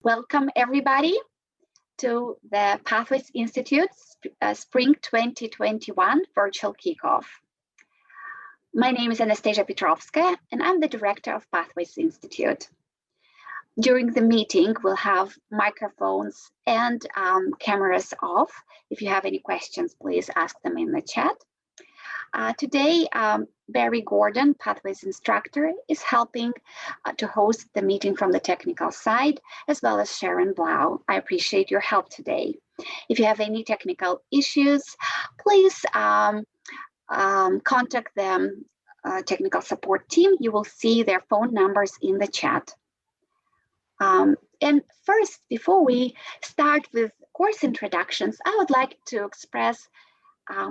Welcome everybody to the Pathways Institute's Spring 2021 virtual kickoff. My name is Anastasia Petrovska and I'm the director of Pathways Institute. During the meeting, we'll have microphones and cameras off. If you have any questions, please ask them in the chat. Today, Barry Gordon, Pathways instructor, is helping to host the meeting from the technical side, as well as Sharon Blau. I appreciate your help today. If you have any technical issues, please contact the technical support team. You will see their phone numbers in the chat. And first, before we start with course introductions, I would like to express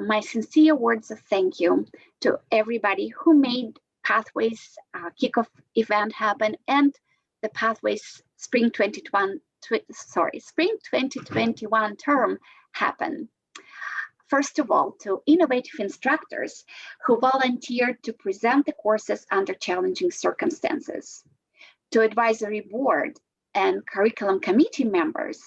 my sincere words of thank you to everybody who made Pathways kickoff event happen and the Pathways Spring 2021 term happen. First of all, to innovative instructors who volunteered to present the courses under challenging circumstances, to advisory board and curriculum committee members,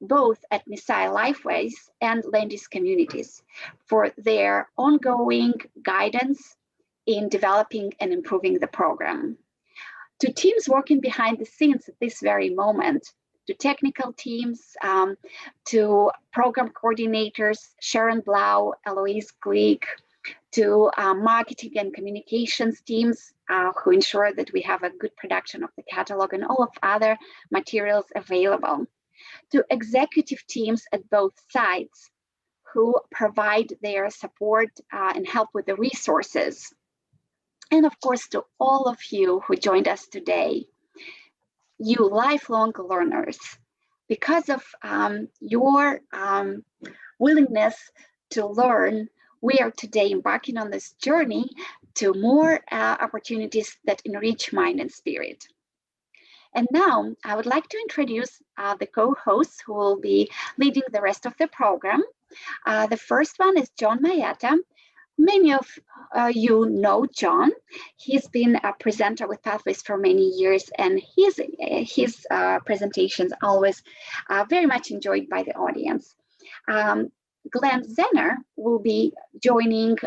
both at Messiah Lifeways and Landis Communities, for their ongoing guidance in developing and improving the program. To teams working behind the scenes at this very moment, to technical teams, to program coordinators, Sharon Blau, Eloise Glick, to marketing and communications teams who ensure that we have a good production of the catalog and all of other materials available, to executive teams at both sides who provide their support and help with the resources. And of course, to all of you who joined us today, you lifelong learners, because of your willingness to learn, we are today embarking on this journey to more opportunities that enrich mind and spirit. And now I would like to introduce the co-hosts who will be leading the rest of the program. The first one is John Mayetta. Many of you know John. He's been a presenter with Pathways for many years, and his presentations always very much enjoyed by the audience. Glenn Zenner will be joining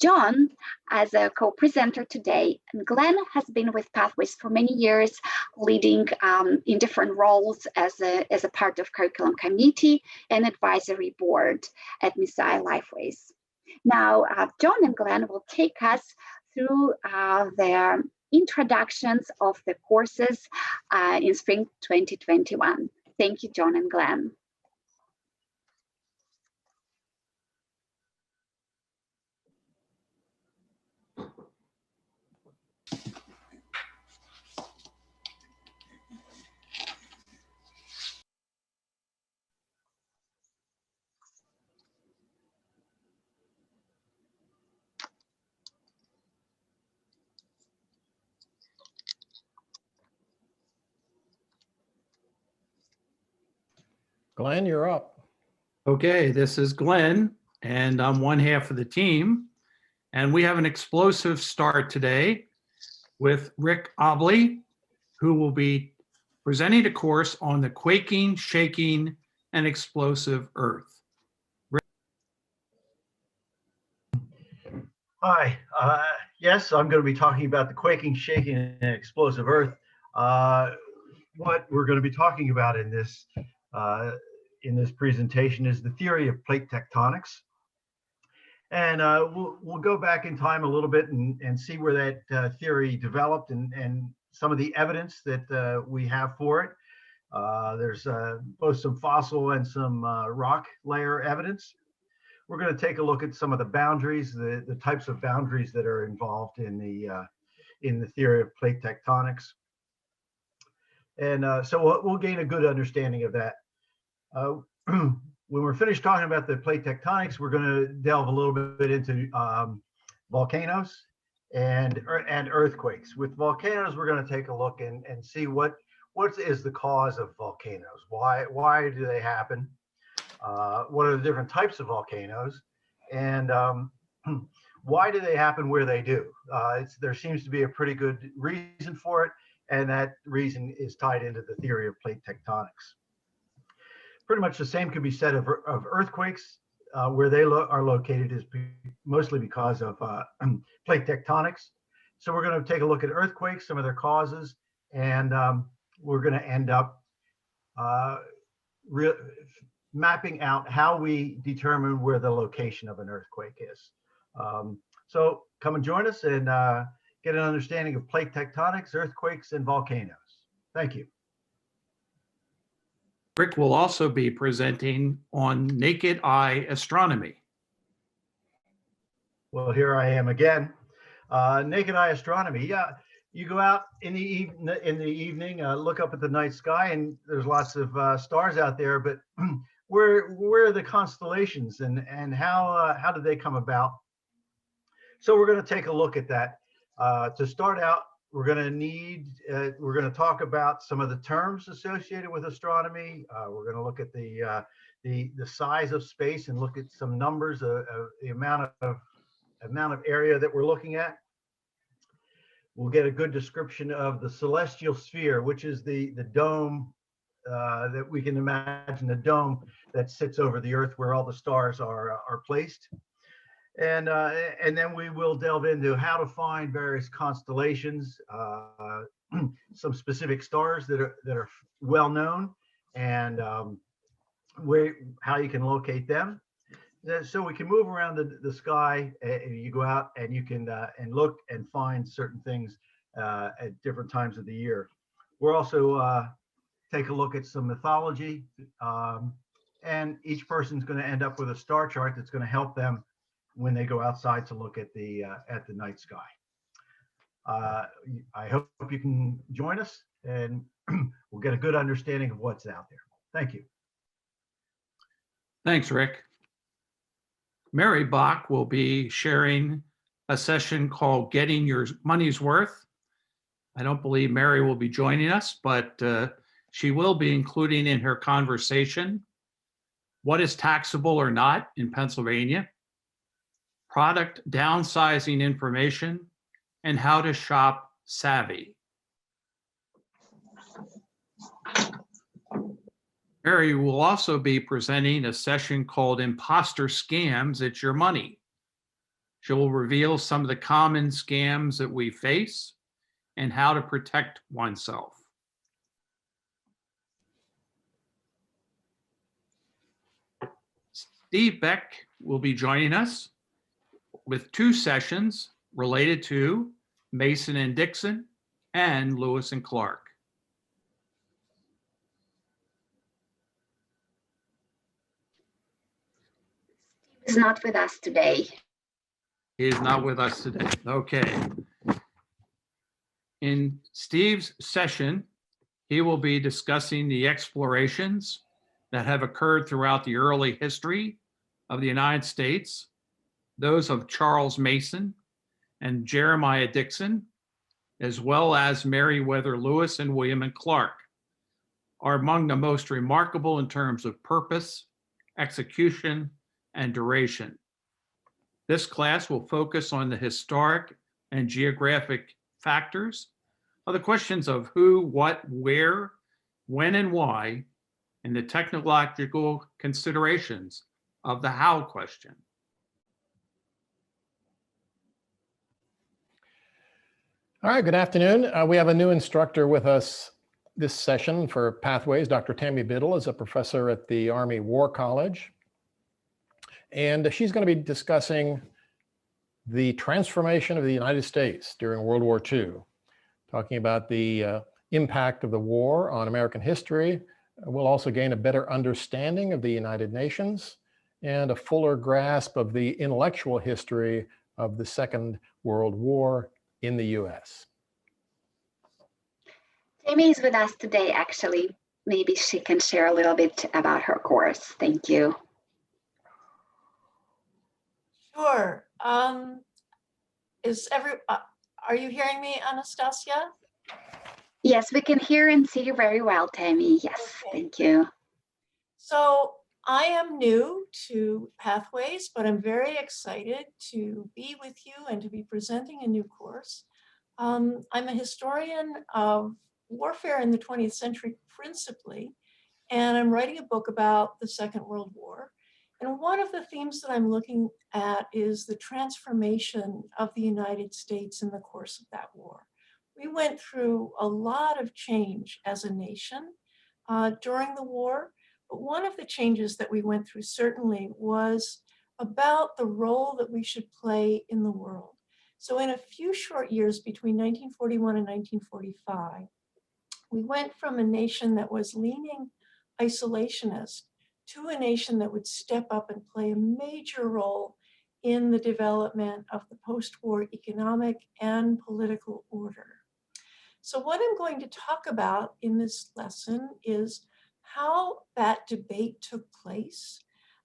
John as a co-presenter today. And Glenn has been with Pathways for many years, leading in different roles as a part of curriculum committee and advisory board at Messiah Lifeways. Now, John and Glenn will take us through their introductions of the courses in spring 2021. Thank you, John and Glenn. Glenn, you're up. Okay, this is Glenn, and I'm one half of the team. And we have an explosive start today with Rick Obley, who will be presenting a course on the quaking, shaking, and explosive earth. Rick. Hi, yes, I'm going to be talking about the quaking, shaking, and explosive earth. What we're going to be talking about in this presentation is the theory of plate tectonics. And we'll go back in time a little bit and see where that theory developed and some of the evidence that we have for it. There's both some fossil and some rock layer evidence. We're going to take a look at some of the boundaries, the types of boundaries that are involved in the theory of plate tectonics. And so we'll gain a good understanding of that. When we're finished talking about the plate tectonics, we're going to delve a little bit into volcanoes and earthquakes. With volcanoes, we're going to take a look and see what is the cause of volcanoes. Why do they happen? What are the different types of volcanoes? And why do they happen where they do? There seems to be a pretty good reason for it. and that reason is tied into the theory of plate tectonics. Pretty much the same could be said of earthquakes. Where they are located is mostly because of plate tectonics. So we're going to take a look at earthquakes, some of their causes, and we're going to end up mapping out how we determine where the location of an earthquake is. So come and join us and get an understanding of plate tectonics, earthquakes, and volcanoes. Thank you. Rick will also be presenting on naked eye astronomy. Well, here I am again. Naked eye astronomy. Yeah, you go out in the evening, look up at the night sky, and there's lots of stars out there. But where are the constellations, and how did they come about? So we're going to take a look at that. To start out, we're going to talk about some of the terms associated with astronomy. We're going to look at the size of space and look at some numbers, the amount of area that we're looking at. We'll get a good description of the celestial sphere, which is the dome that we can imagine, the dome that sits over the Earth where all the stars are placed. And then we will delve into how to find various constellations, some specific stars that are well known, and how you can locate them. So we can move around the sky. You go out and you can and look and find certain things at different times of the year. We'll also take a look at some mythology, and each person's going to end up with a star chart that's going to help them when they go outside to look at the night sky. I hope you can join us, and we'll get a good understanding of what's out there. Thank you. Thanks, Rick. Mary Bach will be sharing a session called Getting Your Money's Worth. I don't believe Mary will be joining us, but she will be including in her conversation what is taxable or not in Pennsylvania, product downsizing information, and how to shop savvy. Mary will also be presenting a session called Imposter Scams, It's Your Money. She will reveal some of the common scams that we face and how to protect oneself. Steve Beck will be joining us with 2 sessions related to Mason and Dixon and Lewis and Clark. Steve is not with us today. He is not with us today. Okay. In Steve's session, he will be discussing the explorations that have occurred throughout the early history of the United States, those of Charles Mason and Jeremiah Dixon, as well as Meriwether Lewis and William and Clark, are among the most remarkable in terms of purpose, execution, and duration. This class will focus on the historic and geographic factors of the questions of who, what, where, when, and why, and the technological considerations of the how question. All right, good afternoon. We have a new instructor with us this session for Pathways. Dr. Tammy Biddle is a professor at the Army War College. And she's going to be discussing the transformation of the United States during World War II, talking about the impact of the war on American history. We'll also gain a better understanding of the United Nations and a fuller grasp of the intellectual history of the Second World War in the US. Tammy is with us today, actually. Maybe she can share a little bit about her course. Thank you. Sure. Are you hearing me, Anastasia? Yes, we can hear and see you very well, Tammy. Yes, Okay. thank you. So I am new to Pathways, but I'm very excited to be with you and to be presenting a new course. I'm a historian of warfare in the 20th century principally, and I'm writing a book about the Second World War. And one of the themes that I'm looking at is the transformation of the United States in the course of that war. We went through a lot of change as a nation during the war, but one of the changes that we went through certainly was about the role that we should play in the world. So in a few short years between 1941 and 1945, we went from a nation that was leaning isolationist to a nation that would step up and play a major role in the development of the post-war economic and political order. So what I'm going to talk about in this lesson is how that debate took place.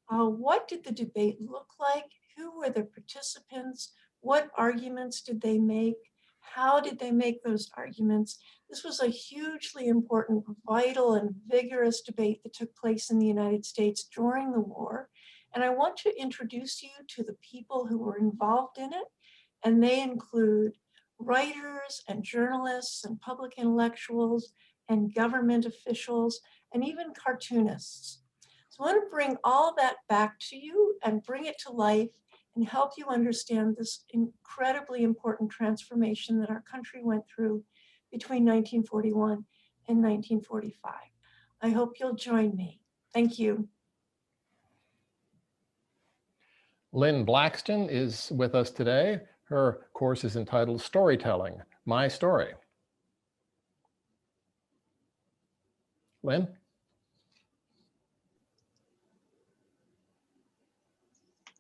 What did the debate look like? Who were the participants? What arguments did they make? How did they make those arguments? This was a hugely important, vital, and vigorous debate that took place in the United States during the war. And I want to introduce you to the people who were involved in it. And they include writers and journalists and public intellectuals and government officials and even cartoonists. So I want to bring all that back to you and bring it to life and help you understand this incredibly important transformation that our country went through between 1941 and 1945. I hope you'll join me. Thank you. Lynn Blaxton is with us today. Her course is entitled Storytelling, My Story. Lynn?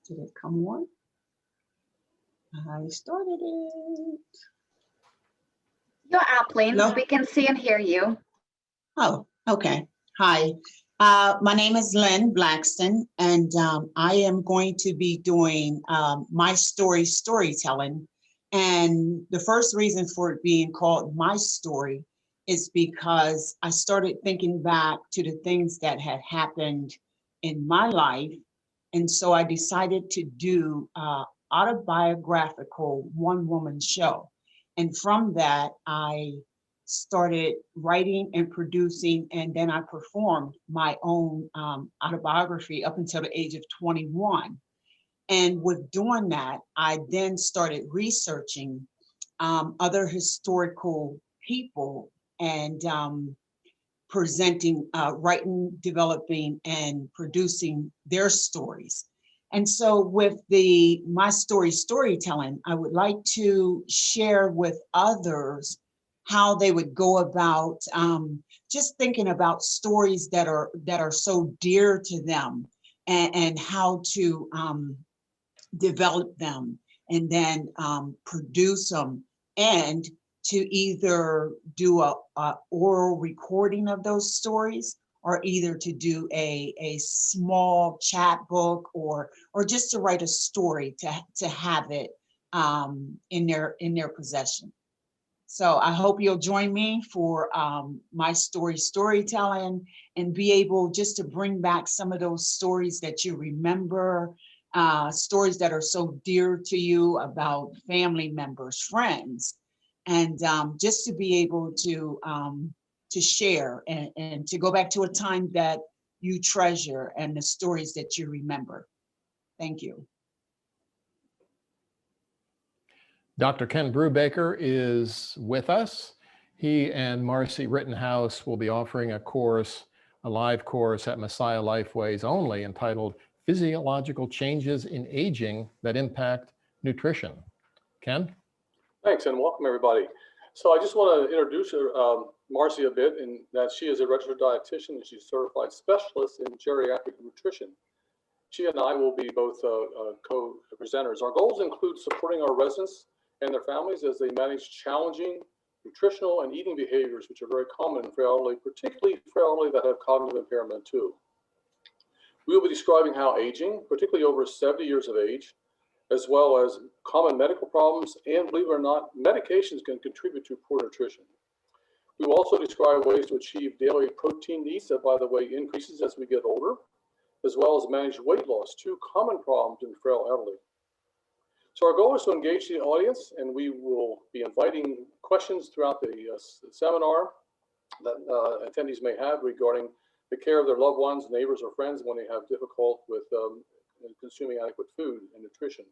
Did it come on? I started it. You're up, Lynn. No. We can see and hear you. Oh, okay. Hi. My name is Lynn Blaxton, and I am going to be doing my story storytelling. And the first reason for it being called My Story is because I started thinking back to the things that had happened in my life. And so I decided to do an autobiographical one-woman show. And from that, I started writing and producing, and then I performed my own autobiography up until the age of 21. And with doing that, I then started researching other historical people and presenting, writing, developing, and producing their stories. And so with the My Story storytelling, I would like to share with others how they would go about just thinking about stories that are so dear to them, and how to develop them and then produce them, and to either do a oral recording of those stories, or either to do a small chapbook, or just to write a story to have it in their possession. So I hope you'll join me for My Story storytelling, and be able just to bring back some of those stories that you remember, stories that are so dear to you about family members, friends, and just to be able to share and to go back to a time that you treasure and the stories that you remember. Thank you. Dr. Ken Brubacher is with us. He and Marcy Rittenhouse will be offering a course, a live course at Messiah Lifeways only, entitled Physiological Changes in Aging That Impact Nutrition. Ken? Thanks, and welcome everybody. So I just want to introduce Marcy a bit, in that she is a registered dietitian and she's a certified specialist in geriatric nutrition. She and I will be both co-presenters. Our goals include supporting our residents and their families as they manage challenging nutritional and eating behaviors, which are very common in frail elderly, particularly frail elderly that have cognitive impairment too. We will be describing how aging, particularly over 70 years of age, as well as common medical problems, and believe it or not, medications can contribute to poor nutrition. We will also describe ways to achieve daily protein needs that, by the way, increases as we get older, as well as manage weight loss, two common problems in frail elderly. So our goal is to engage the audience, and we will be inviting questions throughout the seminar that attendees may have regarding the care of their loved ones, neighbors, or friends when they have difficulty with consuming adequate food and nutrition.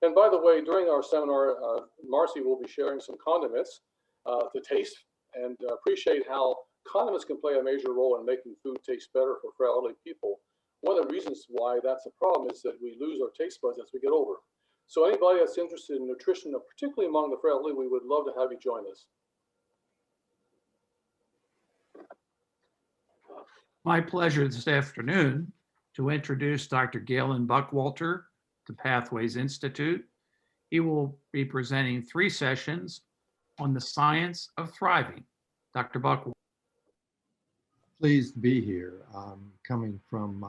And by the way, during our seminar, Marcy will be sharing some condiments to taste and appreciate how condiments can play a major role in making food taste better for elderly people. One of the reasons why that's a problem is that we lose our taste buds as we get older. So anybody that's interested in nutrition, particularly among the elderly, we would love to have you join us. My pleasure this afternoon to introduce Dr. Galen Buckwalter to Pathways Institute. He will be presenting 3 sessions on the science of thriving. Dr. Buckwalter. Pleased to be here. I'm coming from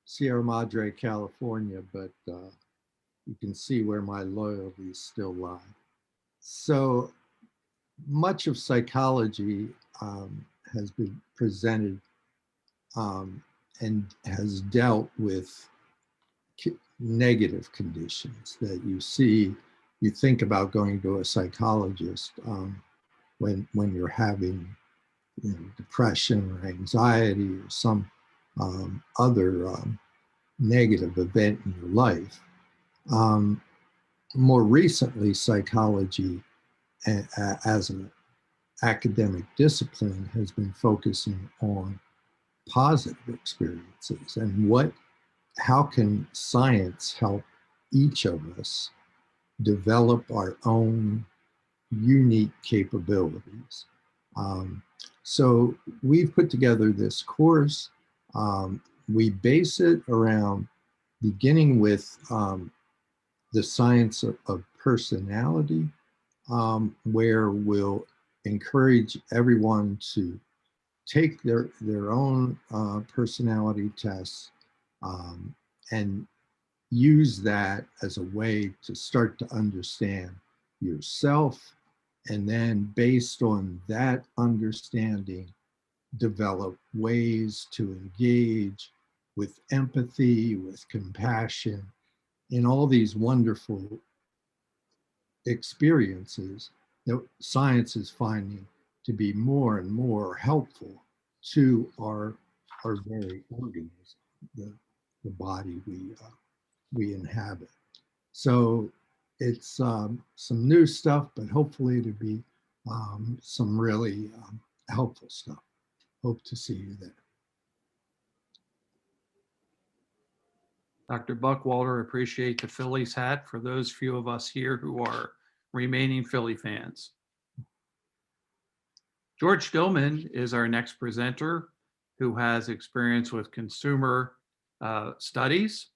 Sierra Madre, California, but you can see where my loyalties still lie. So much of psychology has been presented and has dealt with negative conditions that you see. You think about going to a psychologist when you're having depression or anxiety or some other negative event in your life. More recently, psychology as an academic discipline has been focusing on positive experiences and how can science help each of us develop our own unique capabilities. So we've put together this course. We base it around beginning with the science of personality, where we'll encourage everyone to take their own personality tests and use that as a way to start to understand yourself, and then based on that understanding, develop ways to engage with empathy, with compassion, in all these wonderful experiences that science is finding to be more and more helpful to our very organism, the body we inhabit. So it's some new stuff, but hopefully it'll be some really helpful stuff. Hope to see you there. Dr. Buckwalter, appreciate the Phillies hat for those few of us here who are remaining Philly fans. George Dillman is our next presenter, who has experience with consumer studies,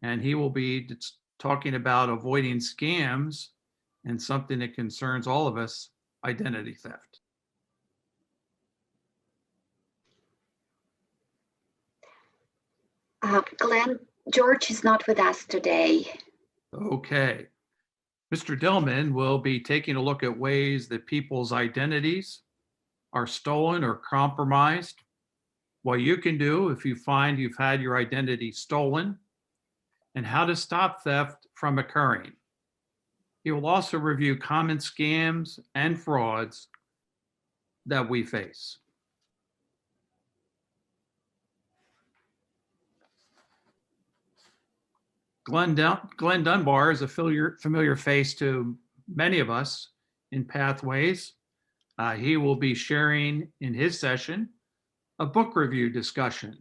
and he will be talking about avoiding scams and something that concerns all of us, identity theft. Glenn, George is not with us today. Okay. Mr. Dillman will be taking a look at ways that people's identities are stolen or compromised, what you can do if you find you've had your identity stolen, and how to stop theft from occurring. He will also review common scams and frauds that we face. Glenn Dunbar is a familiar face to many of us in Pathways. He will be sharing in his session a book review discussion,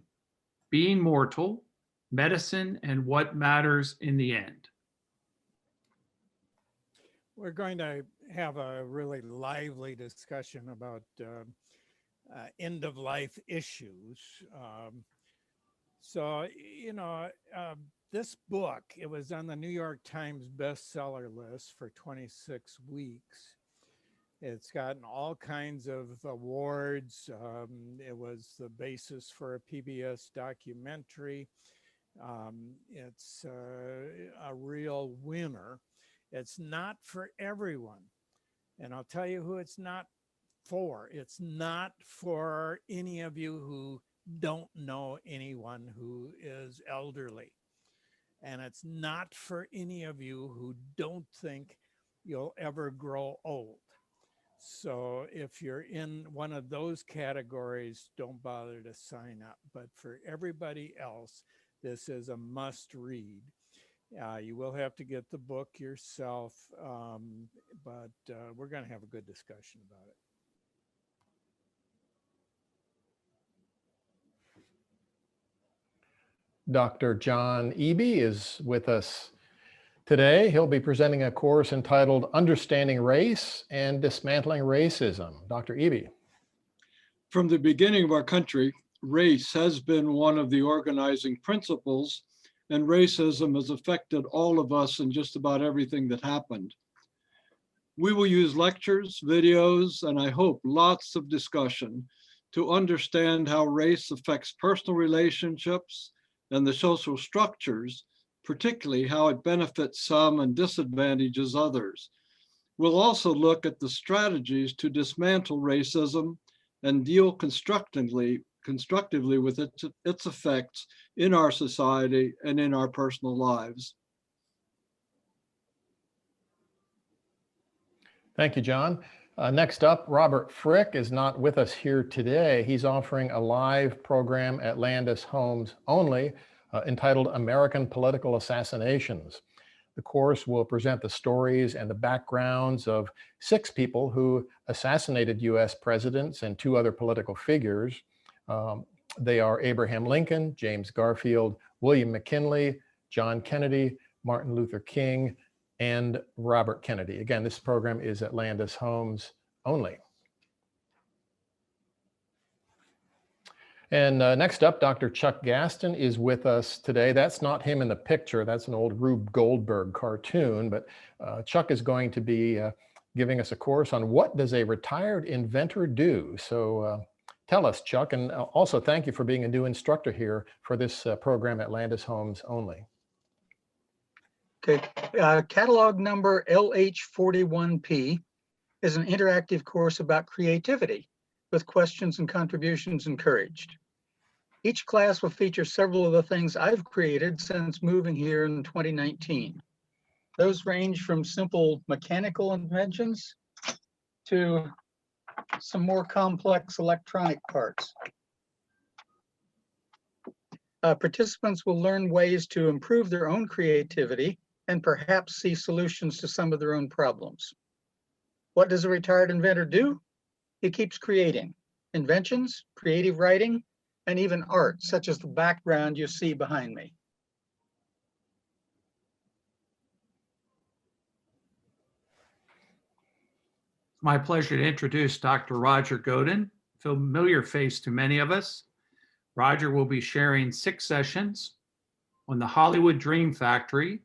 Being Mortal, Medicine and What Matters in the End. We're going to have a really lively discussion about end-of-life issues. This book, it was on the New York Times bestseller list for 26 weeks. It's gotten all kinds of awards. It was the basis for a PBS documentary. It's a real winner. It's not for everyone. And I'll tell you who it's not for. It's not for any of you who don't know anyone who is elderly. And it's not for any of you who don't think you'll ever grow old. So if you're in one of those categories, don't bother to sign up. But for everybody else, this is a must read. You will have to get the book yourself, but we're going to have a good discussion about it. Dr. John Eby is with us today. He'll be presenting a course entitled Understanding Race and Dismantling Racism. Dr. Eby. From the beginning of our country, race has been one of the organizing principles, and racism has affected all of us in just about everything that happened. We will use lectures, videos, and I hope lots of discussion to understand how race affects personal relationships and the social structures, particularly how it benefits some and disadvantages others. We'll also look at the strategies to dismantle racism and deal constructively with its effects in our society and in our personal lives. Thank you, John. Next up, Robert Frick is not with us here today. He's offering a live program at Landis Homes only entitled American Political Assassinations. The course will present the stories and the backgrounds of 6 people who assassinated US presidents and 2 other political figures. They are Abraham Lincoln, James Garfield, William McKinley, John Kennedy, Martin Luther King, and Robert Kennedy. Again, this program is at Landis Homes only. And next up, Dr. Chuck Gaston is with us today. That's not him in the picture. That's an old Rube Goldberg cartoon, but Chuck is going to be giving us a course on what does a retired inventor do. So tell us, Chuck, and also thank you for being a new instructor here for this program at Landis Homes only. Okay, catalog number LH41P is an interactive course about creativity with questions and contributions encouraged. Each class will feature several of the things I've created since moving here in 2019. Those range from simple mechanical inventions to some more complex electronic parts. Participants will learn ways to improve their own creativity and perhaps see solutions to some of their own problems. What does a retired inventor do? He keeps creating inventions, creative writing, and even art, such as the background you see behind me. It's my pleasure to introduce Dr. Roger Godin, familiar face to many of us. Roger will be sharing 6 sessions on the Hollywood Dream Factory,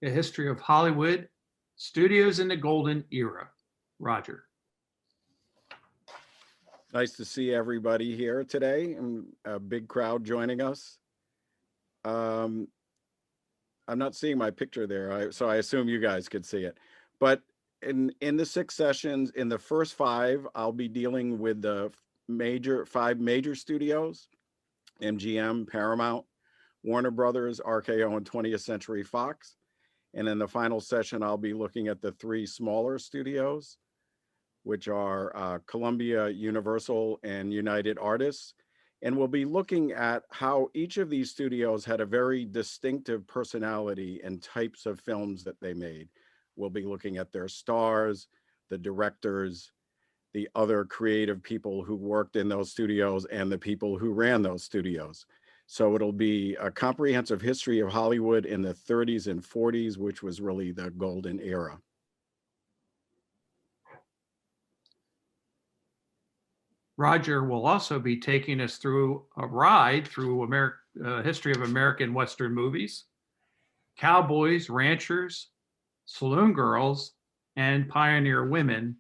a history of Hollywood, studios in the golden era. Roger. Nice to see everybody here today, and a big crowd joining us. I'm not seeing my picture there, so I assume you guys could see it. But in the 6 sessions, in the first 5, I'll be dealing with the 5 major studios: MGM, Paramount, Warner Brothers, RKO, and 20th Century Fox. And in the final session, I'll be looking at the 3 smaller studios, which are Columbia, Universal, and United Artists. And we'll be looking at how each of these studios had a very distinctive personality and types of films that they made. We'll be looking at their stars, the directors, the other creative people who worked in those studios, and the people who ran those studios. So it'll be a comprehensive history of Hollywood in the 30s and 40s, which was really the golden era. Roger will also be taking us through a ride through history of American Western movies, cowboys, ranchers, saloon girls, and pioneer women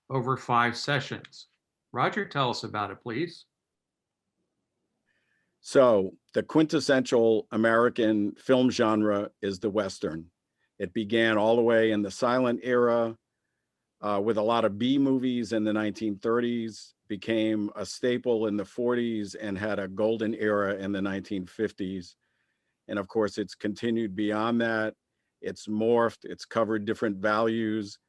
over 5 sessions. Roger, tell us about it, please. So the quintessential American film genre is the Western. It began all the way in the silent era with a lot of B movies in the 1930s, became a staple in the 40s, and had a golden era in the 1950s. And of course, it's continued beyond that. It's morphed, it's covered different values.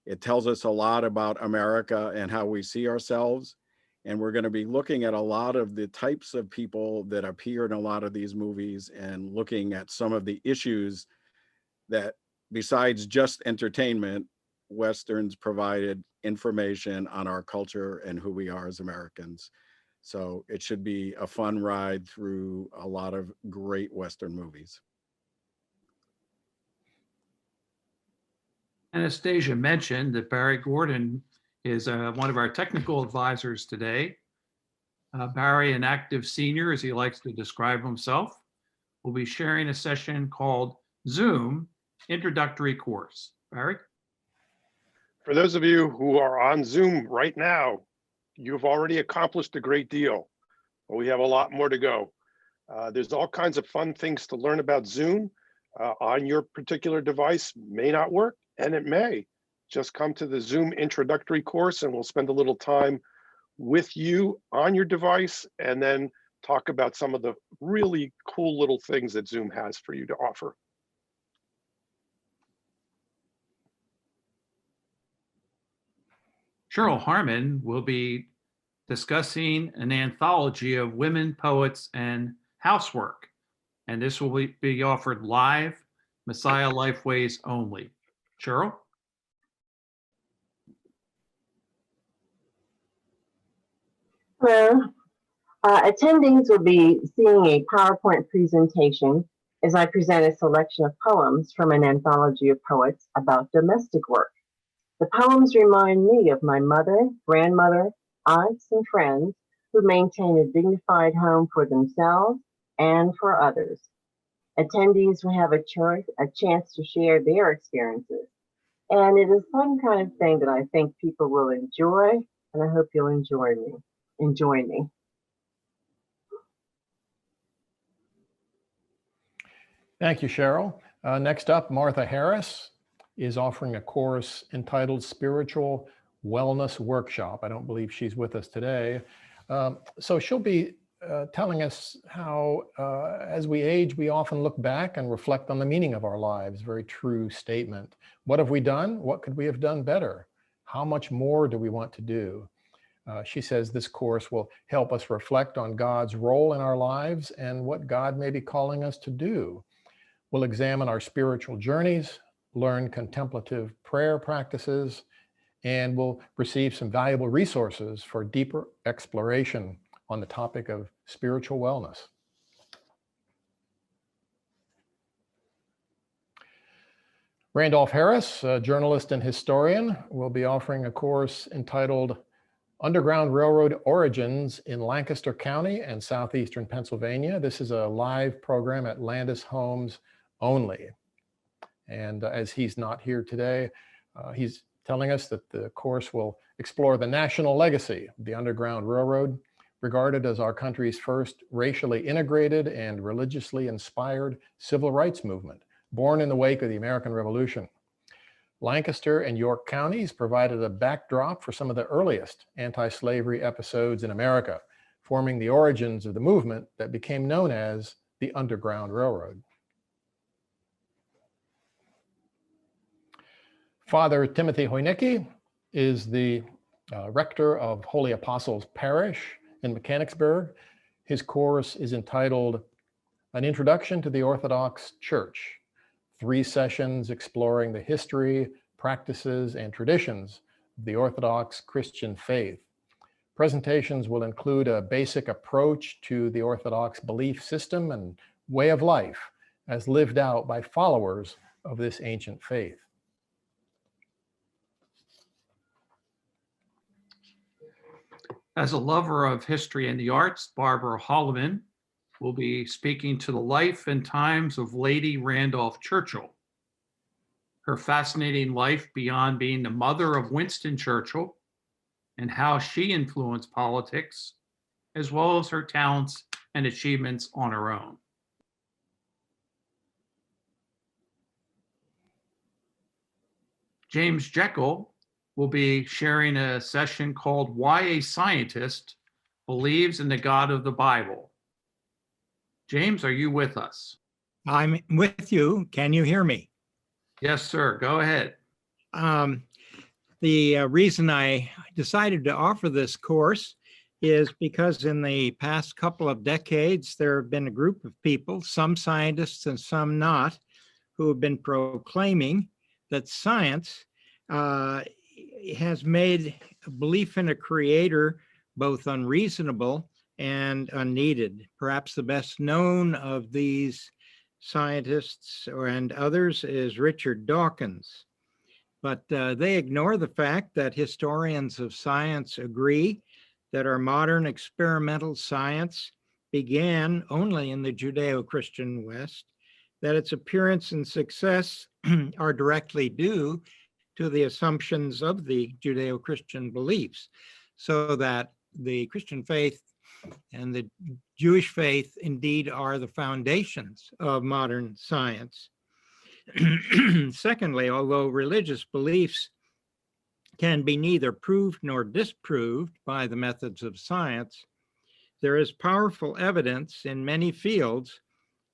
It tells us a lot about America and how we see ourselves. And we're going to be looking at a lot of the types of people that appear in a lot of these movies and looking at some of the issues that, besides just entertainment, Westerns provided information on our culture and who we are as Americans. So it should be a fun ride through a lot of great Western movies. Anastasia mentioned that Barry Gordon is one of our technical advisors today. Barry, an active senior, as he likes to describe himself, will be sharing a session called Zoom Introductory Course. Barry? For those of you who are on Zoom right now, you've already accomplished a great deal, but we have a lot more to go. There's all kinds of fun things to learn about Zoom on your particular device. May not work, and it may. Just come to the Zoom introductory course and we'll spend a little time with you on your device and then talk about some of the really cool little things that Zoom has for you to offer. Cheryl Harmon will be discussing an anthology of women poets and housework, and this will be offered live, Messiah Lifeways only. Cheryl? Hello. Attendees will be seeing a PowerPoint presentation as I present a selection of poems from an anthology of poets about domestic work. The poems remind me of my mother, grandmother, aunts, and friends who maintain a dignified home for themselves and for others. Attendees will have a chance to share their experiences. And it is some kind of thing that I think people will enjoy, and I hope you'll enjoy me. Thank you, Cheryl. Next up, Martha Harris is offering a course entitled Spiritual Wellness Workshop. I don't believe she's with us today. So she'll be telling us how, as we age, we often look back and reflect on the meaning of our lives. Very true statement. What have we done? What could we have done better? How much more do we want to do? She says this course will help us reflect on God's role in our lives and what God may be calling us to do. We'll examine our spiritual journeys, learn contemplative prayer practices, and we'll receive some valuable resources for deeper exploration on the topic of spiritual wellness. Randolph Harris, a journalist and historian, will be offering a course entitled Underground Railroad Origins in Lancaster County and Southeastern Pennsylvania. This is a live program at Landis Homes only. And as he's not here today, he's telling us that the course will explore the national legacy of the Underground Railroad, regarded as our country's first racially integrated and religiously inspired civil rights movement, born in the wake of the American Revolution. Lancaster and York counties provided a backdrop for some of the earliest anti-slavery episodes in America, forming the origins of the movement that became known as the Underground Railroad. Father Timothy Hoinecki is the rector of Holy Apostles Parish in Mechanicsburg. His course is entitled An Introduction to the Orthodox Church, 3 sessions exploring the history, practices, and traditions of the Orthodox Christian faith. Presentations will include a basic approach to the Orthodox belief system and way of life as lived out by followers of this ancient faith. As a lover of history and the arts, Barbara Holloman will be speaking to the life and times of Lady Randolph Churchill. Her fascinating life beyond being the mother of Winston Churchill and how she influenced politics, as well as her talents and achievements on her own. James Jekyll will be sharing a session called Why a Scientist Believes in the God of the Bible. James, are you with us? I'm with you. Can you hear me? Yes, sir. Go ahead. The reason I decided to offer this course is because in the past couple of decades, there have been a group of people, some scientists and some not, who have been proclaiming that science has made belief in a creator both unreasonable and unneeded. Perhaps the best known of these scientists and others is Richard Dawkins. But they ignore the fact that historians of science agree that our modern experimental science began only in the Judeo-Christian West, that its appearance and success are directly due to the assumptions of the Judeo-Christian beliefs, so that the Christian faith and the Jewish faith indeed are the foundations of modern science. Secondly, although religious beliefs can be neither proved nor disproved by the methods of science, there is powerful evidence in many fields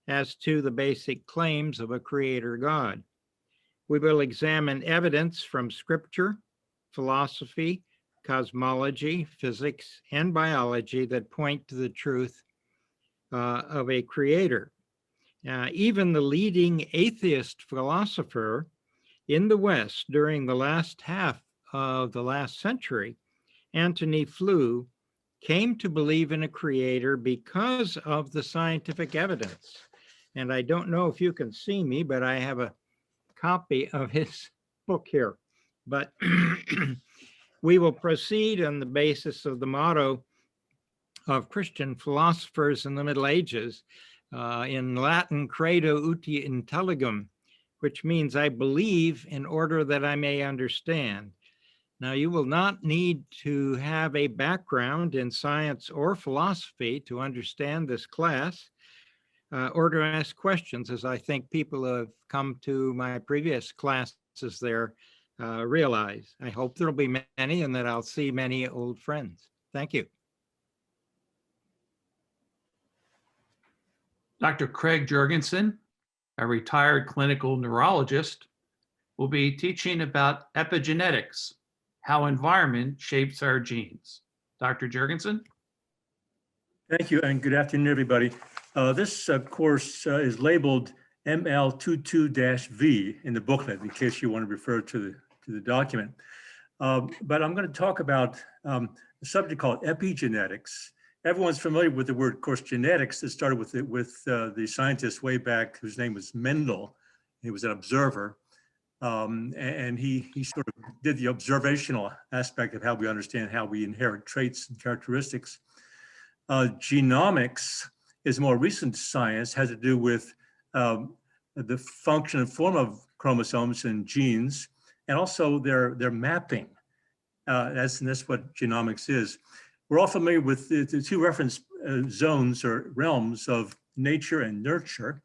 as to the basic claims of a creator God. We will examine evidence from scripture, philosophy, cosmology, physics, and biology that point to the truth of a creator. Even the leading atheist philosopher in the West during the last half of the last century, Antony Flew, came to believe in a creator because of the scientific evidence. And I don't know if you can see me, but I have a copy of his book here. But we will proceed on the basis of the motto of Christian philosophers in the Middle Ages, in Latin, credo uti intelligum, which means I believe in order that I may understand. Now, you will not need to have a background in science or philosophy to understand this class or to ask questions, as I think people who have come to my previous classes there realize. I hope there'll be many and that I'll see many old friends. Thank you. Dr. Craig Jergensen, a retired clinical neurologist, will be teaching about epigenetics, how environment shapes our genes. Dr. Jergensen? Thank you, and good afternoon, everybody. This course is labeled ML22-V in the booklet, in case you want to refer to the document. But I'm going to talk about a subject called epigenetics. Everyone's familiar with the word, of course, genetics. It started with the scientist way back whose name was Mendel. He was an observer, and he sort of did the observational aspect of how we understand how we inherit traits and characteristics. Genomics is a more recent science, has to do with the function and form of chromosomes and genes, and also their mapping. That's what genomics is. We're all familiar with the two reference zones or realms of nature and nurture.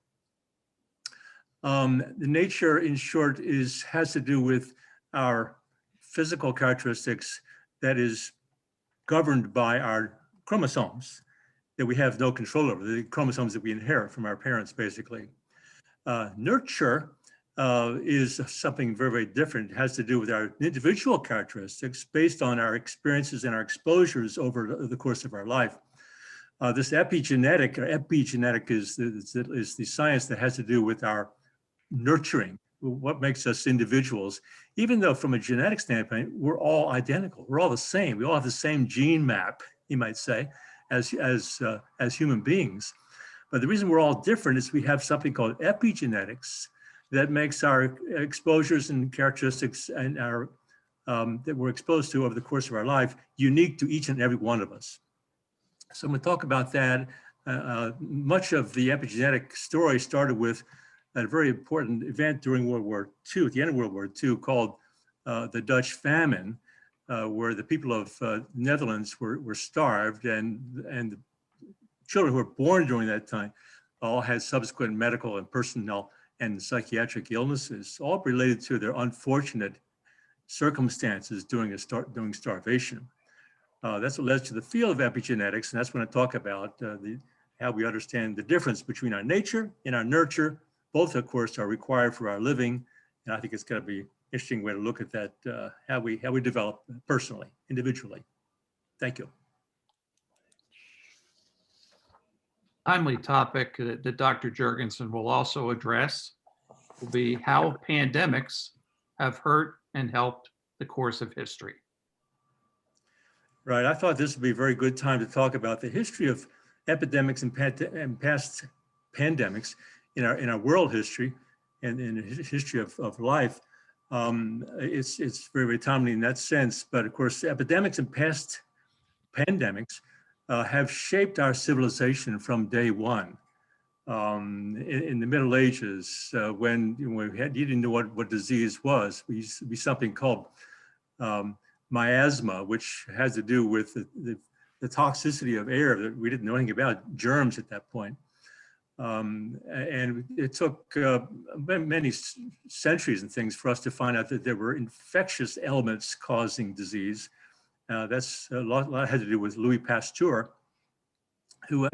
The nature, in short, has to do with our physical characteristics that is governed by our chromosomes that we have no control over, the chromosomes that we inherit from our parents, basically. Nurture is something very, very different. It has to do with our individual characteristics based on our experiences and our exposures over the course of our life. This epigenetic is the science that has to do with our nurturing, what makes us individuals. Even though from a genetic standpoint, we're all identical, we're all the same. We all have the same gene map, you might say, as human beings. But the reason we're all different is we have something called epigenetics that makes our exposures and characteristics and our that we're exposed to over the course of our life unique to each and every one of us. So I'm going to talk about that. Much of the epigenetic story started with a very important event during World War II, at the end of World War II, called the Dutch famine, where the people of Netherlands were starved, and the children who were born during that time all had subsequent medical and personnel and psychiatric illnesses, all related to their unfortunate circumstances during starvation. That's what led to the field of epigenetics, and that's when I talk about the how we understand the difference between our nature and our nurture. Both, of course, are required for our living. And I think it's going to be an interesting way to look at that, how we develop personally, individually. Thank you. Timely topic that Dr. Jergensen will also address will be how pandemics have hurt and helped the course of history. Right. I thought this would be a very good time to talk about the history of epidemics and past pandemics in our world history and in the history of life. It's very, very timely in that sense. But of course, epidemics and past pandemics have shaped our civilization from day one. In the Middle Ages, when you didn't know what disease was, we used to be something called miasma, which has to do with the toxicity of air that we didn't know anything about, germs at that point. And it took many centuries and things for us to find out that there were infectious elements causing disease. That's a lot had to do with Louis Pasteur, who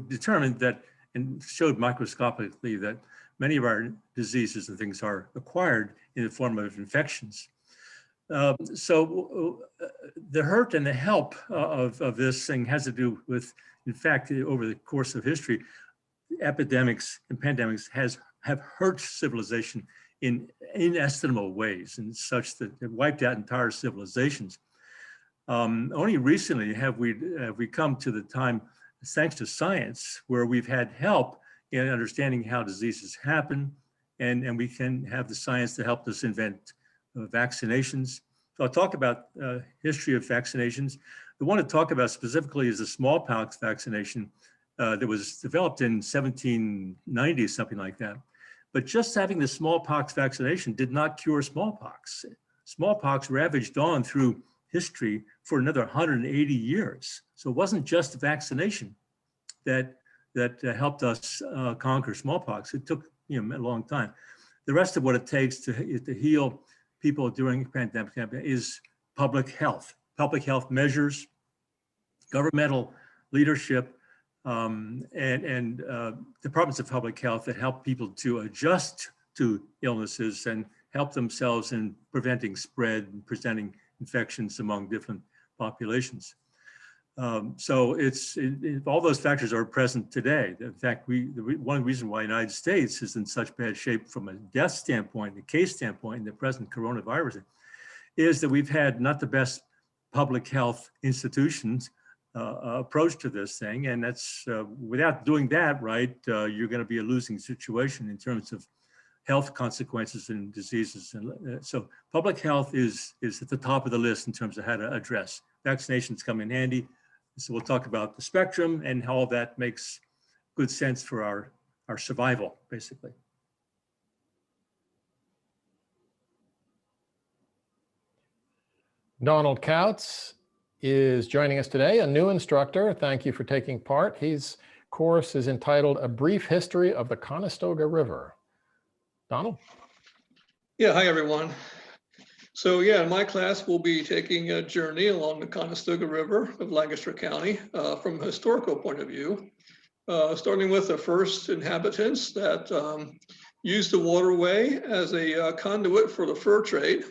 determined that and showed microscopically that many of our diseases and things are acquired in the form of infections. So the hurt and the help of this thing has to do with, in fact, over the course of history, epidemics and pandemics have hurt civilization in inestimable ways, and such that it wiped out entire civilizations. Only recently have we come to the time, thanks to science, where we've had help in understanding how diseases happen, and we can have the science to help us invent vaccinations. So I'll talk about history of vaccinations. The one to talk about specifically is the smallpox vaccination that was developed in 1790, something like that. But just having the smallpox vaccination did not cure smallpox. Smallpox ravaged on through history for another 180 years. So it wasn't just vaccination that helped us conquer smallpox. It took a long time. The rest of what it takes to heal people during a pandemic is public health measures, governmental leadership, and departments of public health that help people to adjust to illnesses and help themselves in preventing spread and preventing infections among different populations. So all those factors are present today. In fact, one reason why the United States is in such bad shape from a death standpoint, the case standpoint in the present coronavirus, is that we've had not the best public health institutions approach to this thing. And that's without doing that right, you're going to be a losing situation in terms of health consequences and diseases. And so public health is at the top of the list in terms of how to address. Vaccinations come in handy. So we'll talk about the spectrum and how all that makes good sense for our survival, basically. Donald Coots is joining us today, a new instructor. Thank you for taking part. His course is entitled A Brief History of the Conestoga River. Donald? Yeah, hi everyone. So yeah, in my class, we'll be taking a journey along the Conestoga River of Lancaster County from a historical point of view, starting with the first inhabitants that used the waterway as a conduit for the fur trade.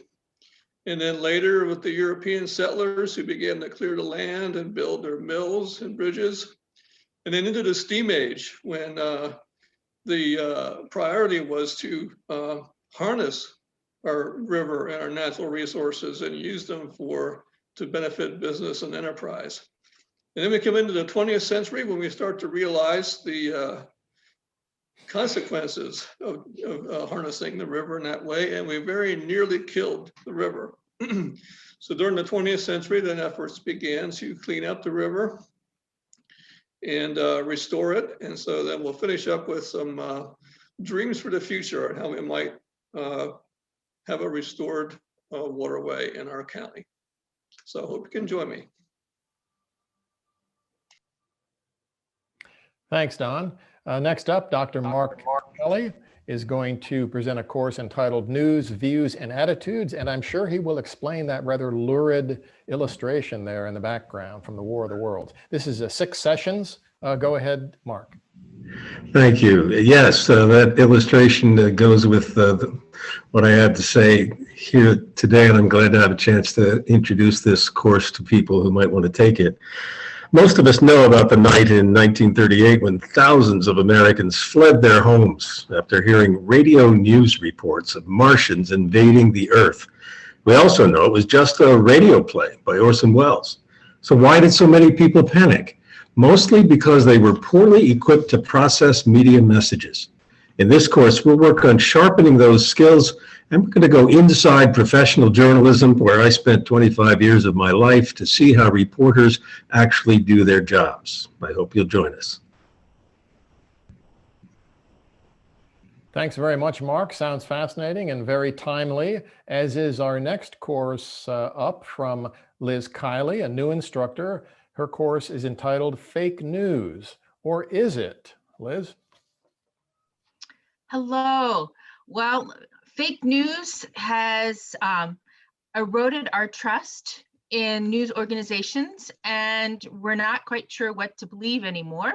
And then later with the European settlers who began to clear the land and build their mills and bridges. And then into the steam age when the priority was to harness our river and our natural resources and use them to benefit business and enterprise. And then we come into the 20th century when we start to realize the consequences of harnessing the river in that way, and we very nearly killed the river. So during the 20th century, then efforts began to clean up the river and restore it. And so then we'll finish up with some dreams for the future and how we might have a restored waterway in our county. So I hope you can join me. Thanks, Don. Next up, Dr. Mark Kelly is going to present a course entitled News, Views, and Attitudes, and I'm sure he will explain that rather lurid illustration there in the background from the War of the Worlds. This is 6 sessions, Go ahead, Mark. Thank you. Yes, that illustration goes with what I had to say here today, and I'm glad to have a chance to introduce this course to people who might want to take it. Most of us know about the night in 1938 when thousands of Americans fled their homes after hearing radio news reports of Martians invading the Earth. We also know it was just a radio play by Orson Welles. So why did so many people panic? Mostly because they were poorly equipped to process media messages. In this course, we'll work on sharpening those skills, and we're going to go inside professional journalism, where I spent 25 years of my life, to see how reporters actually do their jobs. I hope you'll join us. Thanks very much, Mark. Sounds fascinating and very timely, as is our next course up from Liz Kylie, a new instructor. Her course is entitled Fake News, or Is It? Liz? Hello. Well, fake news has eroded our trust in news organizations, and we're not quite sure what to believe anymore.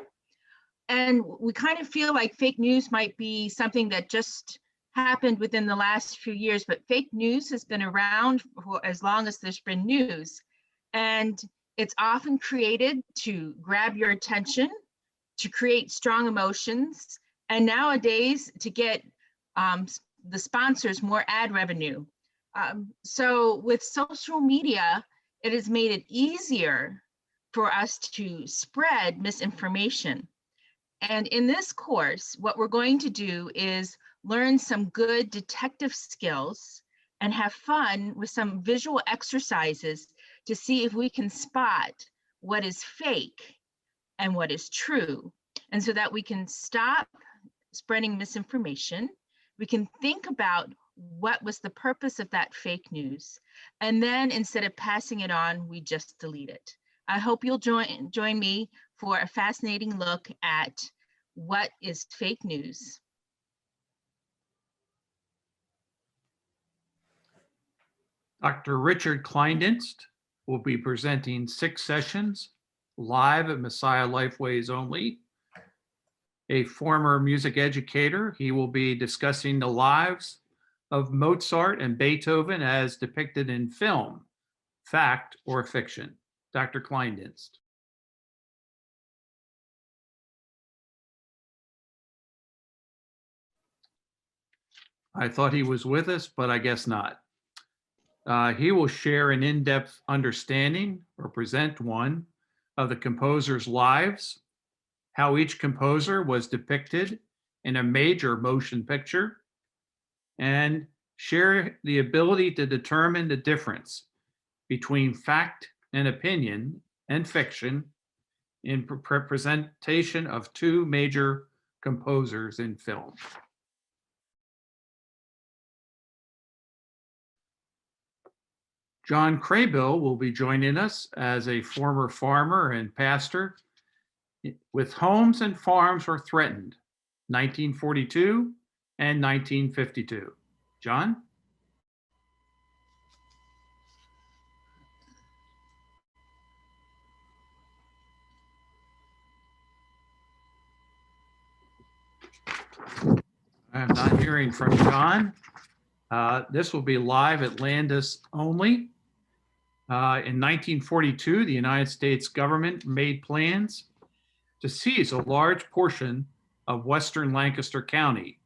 And we kind of feel like fake news might be something that just happened within the last few years, but fake news has been around for as long as there's been news. And it's often created to grab your attention, to create strong emotions, and nowadays to get the sponsors more ad revenue. So with social media, it has made it easier for us to spread misinformation. And in this course, what we're going to do is learn some good detective skills and have fun with some visual exercises to see if we can spot what is fake and what is true. And so that we can stop spreading misinformation. We can think about what was the purpose of that fake news. And then instead of passing it on, we just delete it. I hope you'll join me for a fascinating look at what is fake news. Dr. Richard Kleindinst will be presenting 6 sessions live at Messiah Lifeways only. A former music educator, he will be discussing the lives of Mozart and Beethoven as depicted in film, fact or fiction. Dr. Kleindinst. I thought he was with us, but I guess not. He will share an in-depth understanding, or present one, of the composer's lives, how each composer was depicted in a major motion picture, and share the ability to determine the difference between fact and opinion and fiction in presentation of 2 major composers in film. John Craybill will be joining us as a former farmer and pastor. With homes and farms were threatened, 1942 and 1952. John? I'm not hearing from John. This will be live Atlantis only. In 1942, the United States government made plans to seize a large portion of western Lancaster County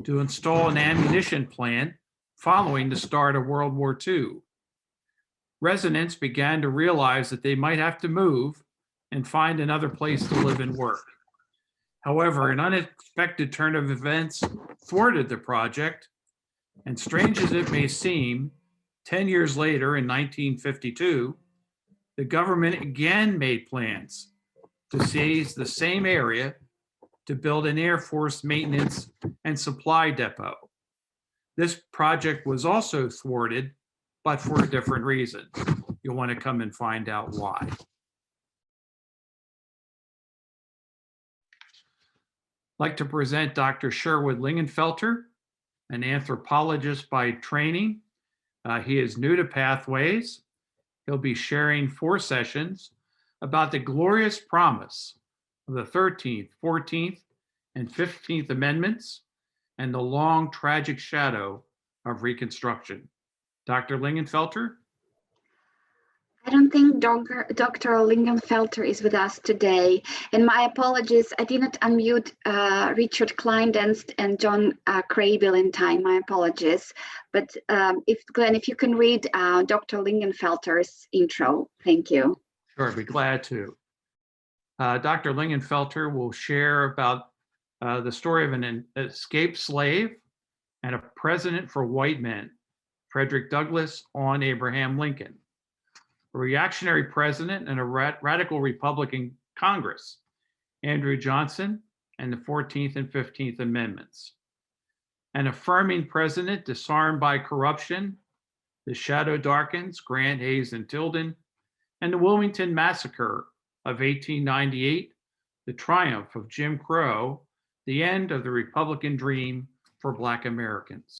to install an ammunition plant following the start of World War II. Residents began to realize that they might have to move and find another place to live and work. However, an unexpected turn of events thwarted the project, and strange as it may seem, 10 years later in 1952, the government again made plans to seize the same area to build an Air Force maintenance and supply depot. This project was also thwarted, but for a different reason. You'll want to come and find out why. I'd like to present Dr. Sherwood Lingenfelter, an anthropologist by training. He is new to Pathways. He'll be sharing 4 sessions about the glorious promise of the 13th, 14th, and 15th Amendments and the long tragic shadow of Reconstruction. Dr. Lingenfelter? I don't think Dr. Lingenfelter is with us today. And my apologies, I didn't unmute Richard Kleindinst and John Craybill in time. My apologies. But Glenn, if you can read Dr. Lingenfelter's intro, thank you. Sure, I'd be glad to. Dr. Lingenfelter will share about the story of an escaped slave and a president for white men, Frederick Douglass on Abraham Lincoln, a reactionary president and a radical Republican Congress, Andrew Johnson and the 14th and 15th Amendments, an affirming president disarmed by corruption, the shadow darkens, Grant, Hayes, and Tilden, and the Wilmington Massacre of 1898, the triumph of Jim Crow, the end of the Republican dream for Black Americans.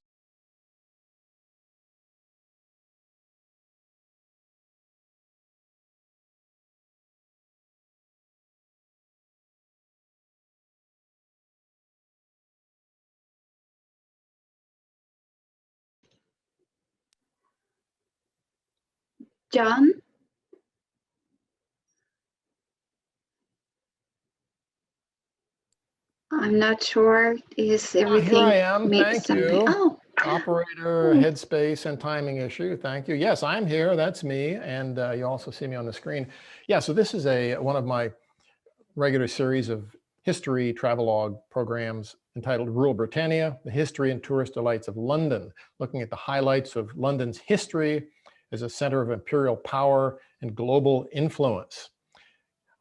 John? I'm not sure. Is everything? Here I am. Thank something? you. Oh. Operator, headspace, and timing issue. Thank you. Yes, I'm here. That's me. And you also see me on the screen. Yeah, so this is one of my regular series of history travelogue programs entitled Rural Britannia, the History and Tourist Delights of London, looking at the highlights of London's history as a center of imperial power and global influence.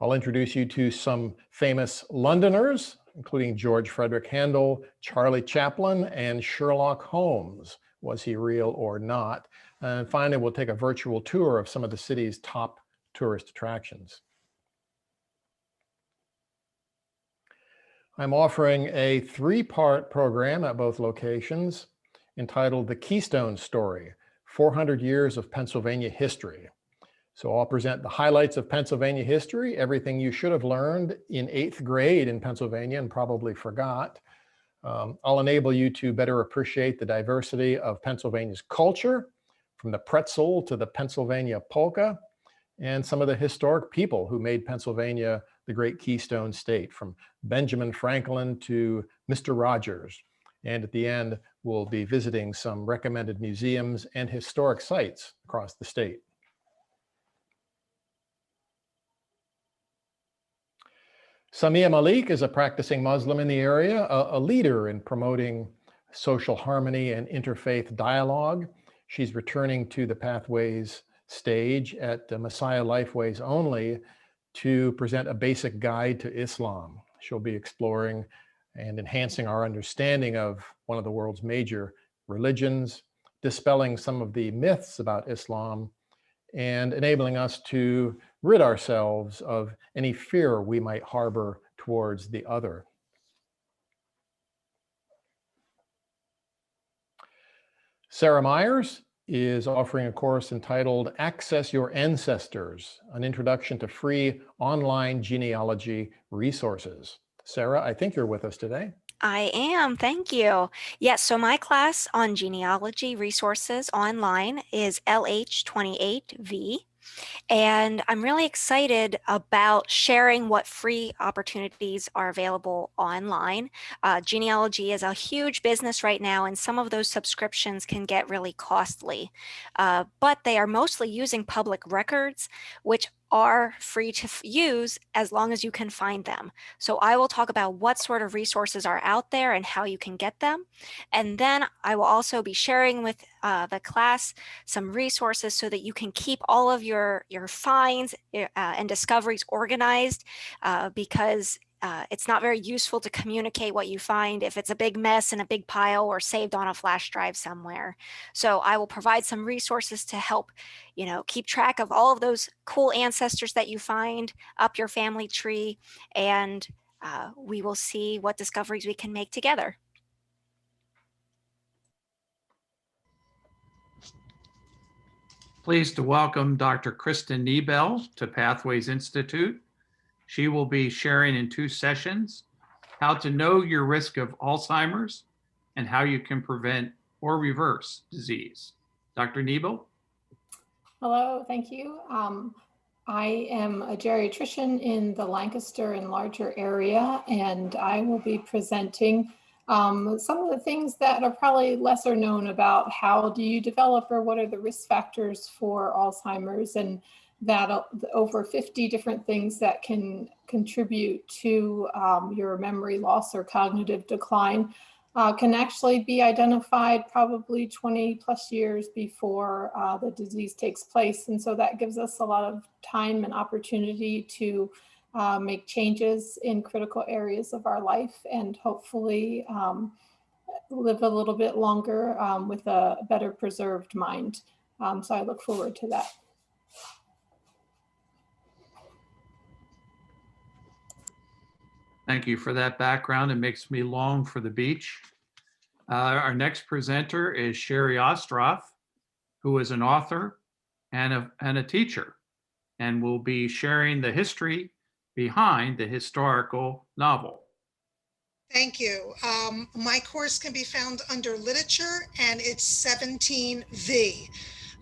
I'll introduce you to some famous Londoners, including George Frederick Handel, Charlie Chaplin, and Sherlock Holmes. Was he real or not? And finally, we'll take a virtual tour of some of the city's top tourist attractions. I'm offering a three-part program at both locations entitled The Keystone Story, 400 Years of Pennsylvania History. So I'll present the highlights of Pennsylvania history, everything you should have learned in 8th grade in Pennsylvania and probably forgot. I'll enable you to better appreciate the diversity of Pennsylvania's culture, from the pretzel to the Pennsylvania polka, and some of the historic people who made Pennsylvania the great Keystone State, from Benjamin Franklin to Mr. Rogers. And at the end, we'll be visiting some recommended museums and historic sites across the state. Samia Malik is a practicing Muslim in the area, a leader in promoting social harmony and interfaith dialogue. She's returning to the Pathways stage at Messiah Lifeways Only to present a basic guide to Islam. She'll be exploring and enhancing our understanding of one of the world's major religions, dispelling some of the myths about Islam, and enabling us to rid ourselves of any fear we might harbor towards the other. Sarah Myers is offering a course entitled Access Your Ancestors, an introduction to free online genealogy resources. Sarah, I think you're with us today. I am, thank you. Yes, so my class on genealogy resources online is LH28V. And I'm really excited about sharing what free opportunities are available online. Genealogy is a huge business right now, and some of those subscriptions can get really costly. But they are mostly using public records, which are free to use as long as you can find them. So I will talk about what sort of resources are out there and how you can get them. And then I will also be sharing with the class some resources so that you can keep all of your finds and discoveries organized, because it's not very useful to communicate what you find if it's a big mess in a big pile or saved on a flash drive somewhere. So I will provide some resources to help, keep track of all of those cool ancestors that you find up your family tree, and we will see what discoveries we can make together. Pleased to welcome Dr. Kristen Nebo to Pathways Institute. She will be sharing in 2 sessions, how to know your risk of Alzheimer's and how you can prevent or reverse disease. Dr. Nebo? Hello, thank you. I am a geriatrician in the Lancaster and larger area, and I will be presenting some of the things that are probably lesser known about how do you develop or what are the risk factors for Alzheimer's, and that over 50 different things that can contribute to your memory loss or cognitive decline can actually be identified probably 20 plus years before the disease takes place. And so that gives us a lot of time and opportunity to make changes in critical areas of our life and hopefully live a little bit longer with a better preserved mind. So I look forward to that. Thank you for that background. It makes me long for the beach. Our next presenter is Sherry Ostroff, who is an author and a teacher, and will be sharing the history behind the historical novel. Thank you. My course can be found under literature, and it's 17V.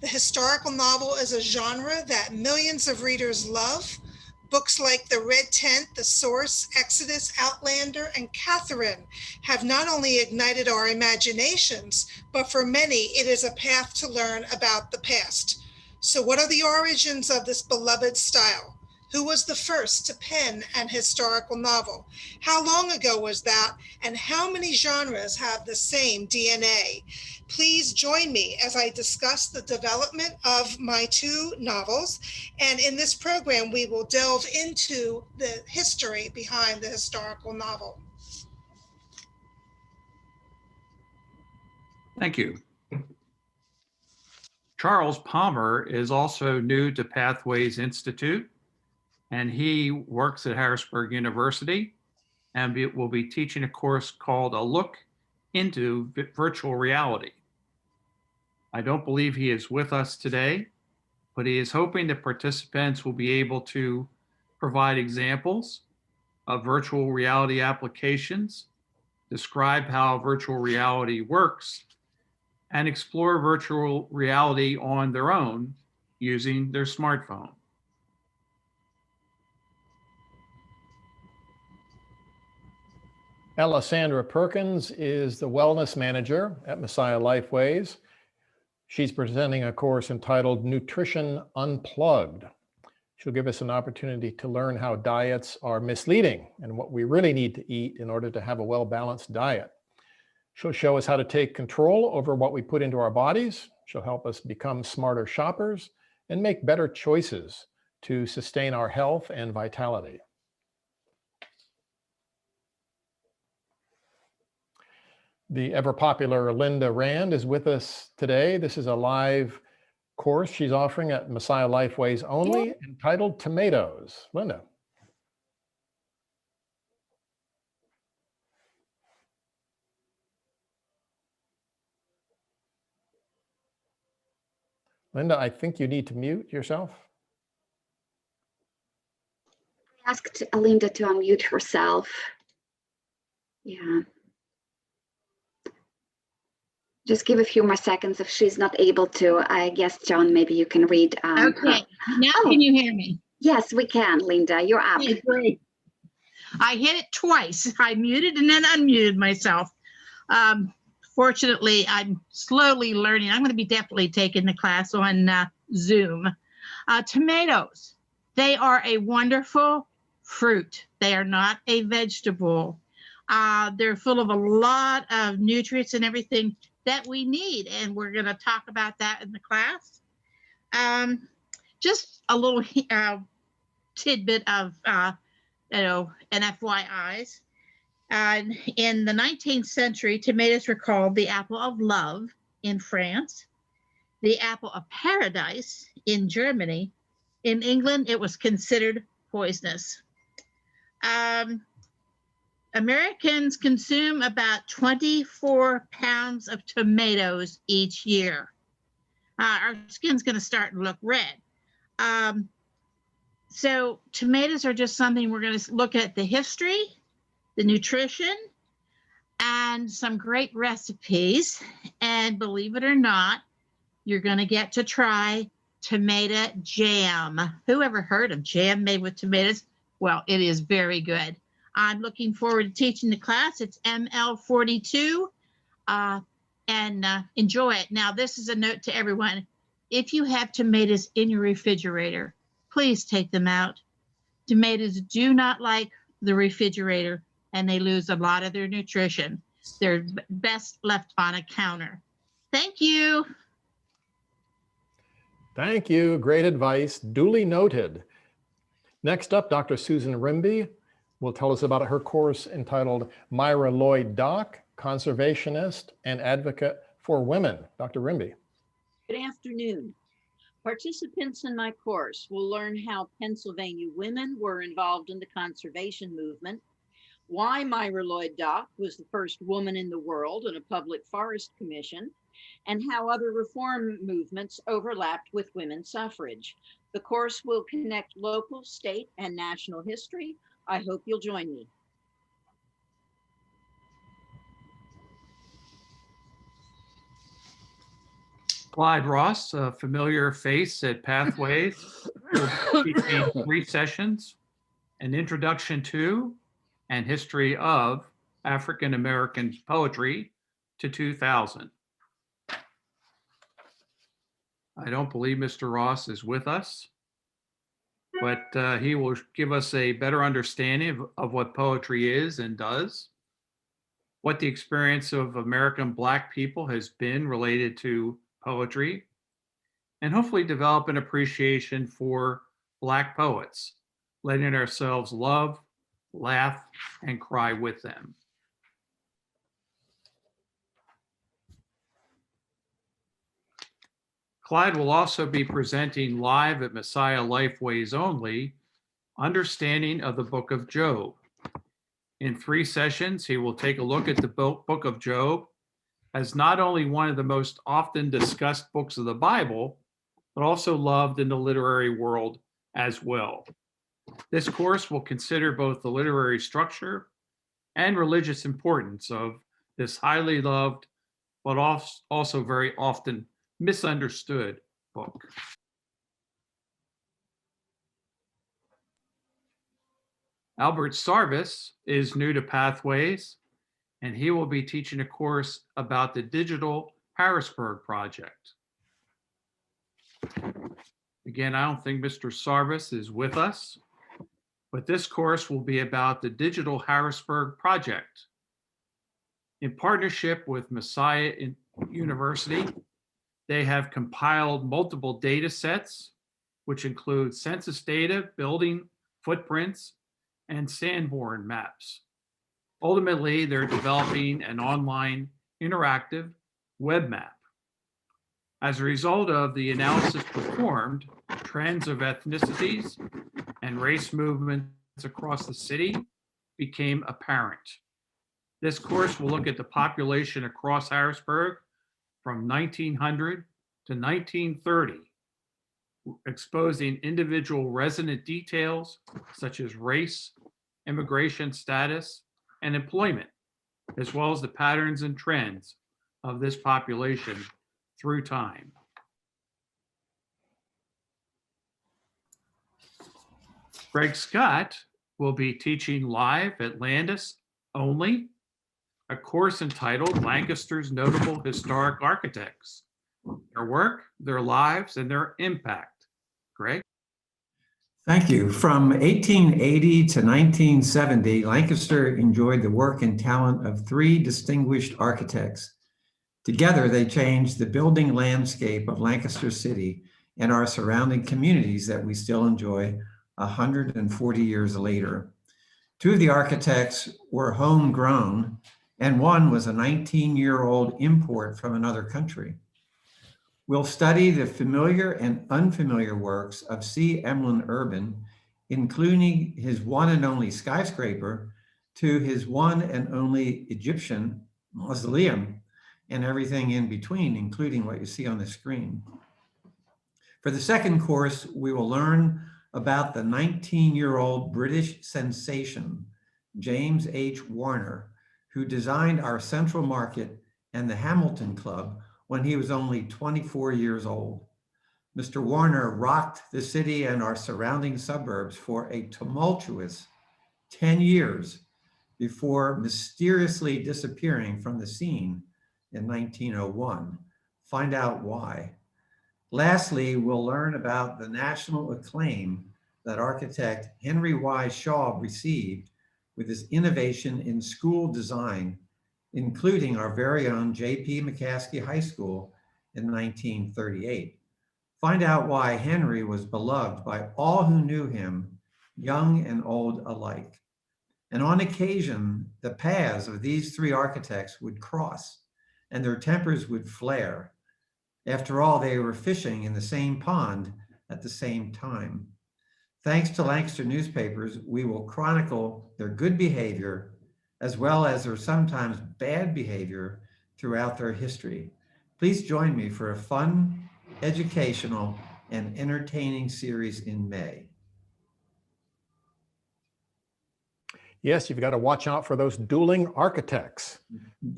The historical novel is a genre that millions of readers love. Books like The Red Tent, The Source, Exodus, Outlander, and Catherine have not only ignited our imaginations, but for many, it is a path to learn about the past. So what are the origins of this beloved style? Who was the first to pen an historical novel? How long ago was that? And how many genres have the same DNA? Please join me as I discuss the development of my 2 novels. And in this program, we will delve into the history behind the historical novel. Thank you. Charles Palmer is also new to Pathways Institute, and he works at Harrisburg University and will be teaching a course called A Look into Virtual Reality. I don't believe he is with us today, but he is hoping that participants will be able to provide examples of virtual reality applications, describe how virtual reality works, and explore virtual reality on their own using their smartphone. Alessandra Perkins is the wellness manager at Messiah Lifeways. She's presenting a course entitled Nutrition Unplugged. She'll give us an opportunity to learn how diets are misleading and what we really need to eat in order to have a well-balanced diet. She'll show us how to take control over what we put into our bodies. She'll help us become smarter shoppers and make better choices to sustain our health and vitality. The ever popular Linda Rand is with us today. This is a live course she's offering at Messiah Lifeways only, entitled Tomatoes. Linda. Linda, I think you need to mute yourself. I asked Linda to unmute herself. Yeah. Just give a few more seconds if she's not able to. I guess, John, maybe you can read. Okay, now can you hear me? Yes, we can, Linda. You're up. Okay, great. I hit it twice. I muted and then unmuted myself. Fortunately, I'm slowly learning. I'm going to be definitely taking the class on Zoom. Tomatoes, they are a wonderful fruit. They are not a vegetable. They're full of a lot of nutrients and everything that we need, and we're going to talk about that in the class. Just a little tidbit of, an FYIs. In the 19th century, tomatoes were called the apple of love in France, the apple of paradise in Germany. In England, it was considered poisonous. Americans consume about 24 pounds of tomatoes each year. Our skin's going to start to look red. So tomatoes are just something we're going to look at the history, the nutrition, and some great recipes. And believe it or not, you're going to get to try tomato jam. Who ever heard of jam made with tomatoes? Well, it is very good. I'm looking forward to teaching the class. It's ML42, and enjoy it. Now, this is a note to everyone. If you have tomatoes in your refrigerator, please take them out. Tomatoes do not like the refrigerator, and they lose a lot of their nutrition. They're best left on a counter. Thank you. Thank you. Great advice. Duly noted. Next up, Dr. Susan Rimby will tell us about her course entitled Myra Lloyd Dock, Conservationist and Advocate for Women. Dr. Rimby. Good afternoon. Participants in my course will learn how Pennsylvania women were involved in the conservation movement, why Myra Lloyd Dock was the first woman in the world in a public forest commission, and how other reform movements overlapped with women's suffrage. The course will connect local, state, and national history. I hope you'll join me. Clyde Ross, a familiar face at Pathways, will be teaching 3 sessions, an introduction to and history of African American poetry to 2000. I don't believe Mr. Ross is with us, but he will give us a better understanding of what poetry is and does, what the experience of American Black people has been related to poetry, and hopefully develop an appreciation for Black poets, letting ourselves love, laugh, and cry with them. Clyde will also be presenting live at Messiah Lifeways Only, Understanding of the Book of Job. In 3 sessions, he will take a look at the Book of Job as not only one of the most often discussed books of the Bible, but also loved in the literary world as well. This course will consider both the literary structure and religious importance of this highly loved, but also very often misunderstood book. Albert Sarvis is new to Pathways, and he will be teaching a course about the digital Harrisburg project. Again, I don't think Mr. Sarvis is with us, but this course will be about the digital Harrisburg project. In partnership with Messiah University, they have compiled multiple data sets, which include census data, building footprints, and Sanborn maps. Ultimately, they're developing an online interactive web map. As a result of the analysis performed, trends of ethnicities and race movements across the city became apparent. This course will look at the population across Harrisburg from 1900 to 1930, exposing individual resident details such as race, immigration status, and employment, as well as the patterns and trends of this population through time. Greg Scott will be teaching live Atlantis Only, a course entitled Lancaster's Notable Historic Architects, Their Work, Their Lives, and Their Impact. Greg? Thank you. From 1880 to 1970, Lancaster enjoyed the work and talent of 3 distinguished architects. Together, they changed the building landscape of Lancaster City and our surrounding communities that we still enjoy 140 years later. 2 of the architects were homegrown, and one was a 19-year-old import from another country. We'll study the familiar and unfamiliar works of C. Emlyn Urban, including his one and only skyscraper to his one and only Egyptian mausoleum, and everything in between, including what you see on the screen. For the second course, we will learn about the 19-year-old British sensation, James H. Warner, who designed our Central Market and the Hamilton Club when he was only 24 years old. Mr. Warner rocked the city and our surrounding suburbs for a tumultuous 10 years before mysteriously disappearing from the scene in 1901. Find out why. Lastly, we'll learn about the national acclaim that architect Henry Y. Shaw received with his innovation in school design, including our very own J.P. McCaskey High School in 1938. Find out why Henry was beloved by all who knew him, young and old alike. And on occasion, the paths of these three architects would cross and their tempers would flare. After all, they were fishing in the same pond at the same time. Thanks to Lancaster newspapers, we will chronicle their good behavior as well as their sometimes bad behavior throughout their history. Please join me for a fun, educational, and entertaining series in May. Yes, you've got to watch out for those dueling architects.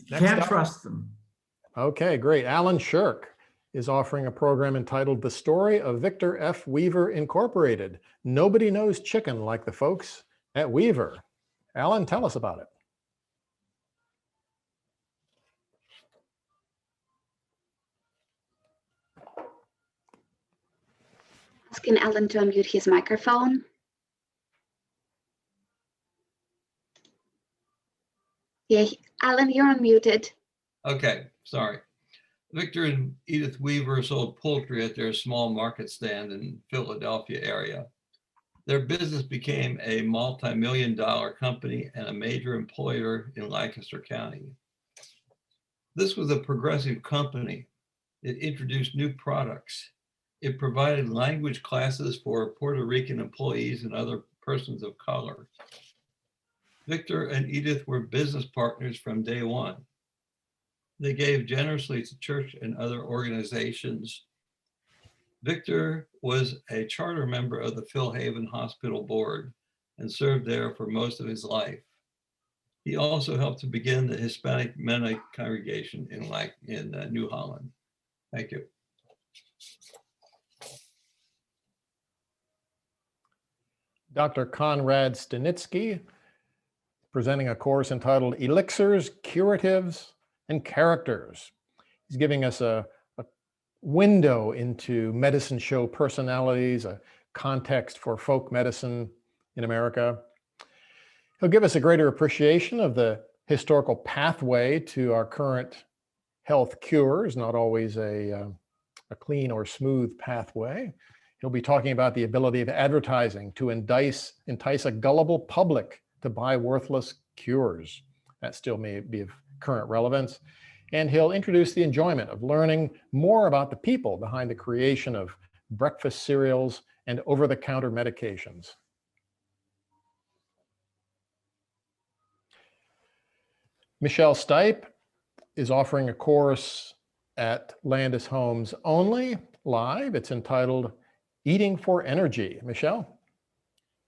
Can't trust them. Okay, great. Alan Shirk is offering a program entitled The Story of Victor F. Weaver Incorporated. Nobody knows chicken like the folks at Weaver. Alan, tell us about it. Asking Alan to unmute his microphone. Yeah, Alan, you're unmuted. Okay, sorry. Victor and Edith Weaver sold poultry at their small market stand in Philadelphia area. Their business became a multi-million-dollar company and a major employer in Lancaster County. This was a progressive company. It introduced new products. It provided language classes for Puerto Rican employees and other persons of color. Victor and Edith were business partners from day one. They gave generously to church and other organizations. Victor was a charter member of the Phil Haven Hospital Board and served there for most of his life. He also helped to begin the Hispanic Mennonite congregation in New Holland. Thank you. Dr. Conrad Stanitsky, presenting a course entitled Elixirs, Curatives, and Characters. He's giving us a window into medicine show personalities, a context for folk medicine in America. He'll give us a greater appreciation of the historical pathway to our current health cures, not always a clean or smooth pathway. He'll be talking about the ability of advertising to entice a gullible public to buy worthless cures. That still may be of current relevance. And he'll introduce the enjoyment of learning more about the people behind the creation of breakfast cereals and over-the-counter medications. Michelle Stipe is offering a course at Landis Homes only, live. It's entitled Eating for Energy. Michelle?